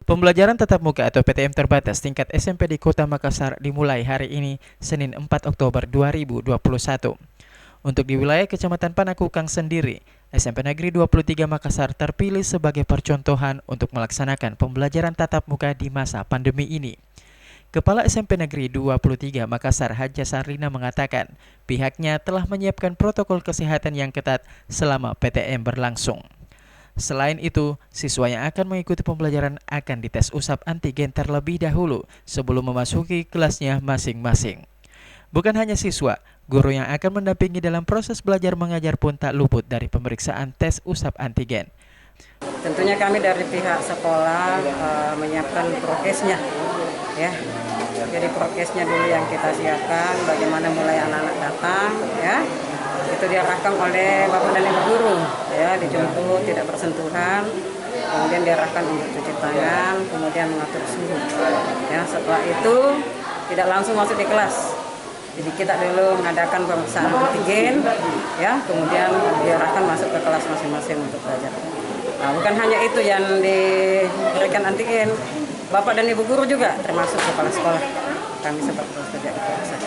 Pembelajaran tatap muka atau PTM terbatas tingkat SMP di Kota Makassar dimulai hari ini, Senin 4 Oktober 2021. Untuk di wilayah Kecamatan Panakukang sendiri, SMP Negeri 23 Makassar terpilih sebagai percontohan untuk melaksanakan pembelajaran tatap muka di masa pandemi ini. Kepala SMP Negeri 23 Makassar Haja Sarlina mengatakan, pihaknya telah menyiapkan protokol kesehatan yang ketat selama PTM berlangsung. Selain itu, siswa yang akan mengikuti pembelajaran akan dites usap antigen terlebih dahulu sebelum memasuki kelasnya masing-masing. Bukan hanya siswa, guru yang akan mendampingi dalam proses belajar mengajar pun tak luput dari pemeriksaan tes usap antigen. Tentunya kami dari pihak sekolah menyiapkan prokesnya, ya. Jadi prokesnya dulu yang kita siapkan, bagaimana mulai anak-anak datang, ya. Itu diarahkan oleh Bapak dan Ibu guru, ya, dijemput tidak bersentuhan, kemudian diarahkan untuk cuci tangan, kemudian mengatur suhu. Ya, setelah itu tidak langsung masuk di kelas. Jadi kita dulu mengadakan pemeriksaan antigen, ya, kemudian diarahkan masuk ke kelas masing-masing untuk belajar. Nah, bukan hanya itu yang diberikan antigen, Bapak dan Ibu guru juga termasuk kepala sekolah. Kami sempat bekerja di proses.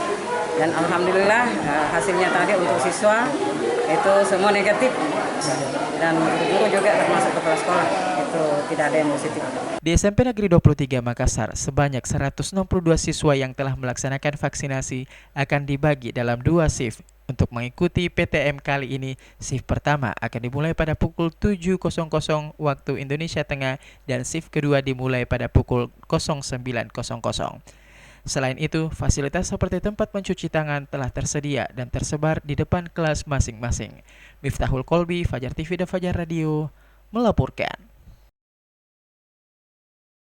Dan alhamdulillah hasilnya tadi untuk siswa itu semua negatif. Dan guru juga termasuk kepala sekolah itu tidak ada yang positif. Di SMP Negeri 23 Makassar, sebanyak 162 siswa yang telah melaksanakan vaksinasi akan dibagi dalam 2 shift. Untuk mengikuti PTM kali ini, shift pertama akan dimulai pada pukul 7.00 waktu Indonesia Tengah dan shift kedua dimulai pada pukul 09.00. Selain itu, fasilitas seperti tempat mencuci tangan telah tersedia dan tersebar di depan kelas masing-masing. Miftahul Kolbi, Fajar TV dan Fajar Radio melaporkan.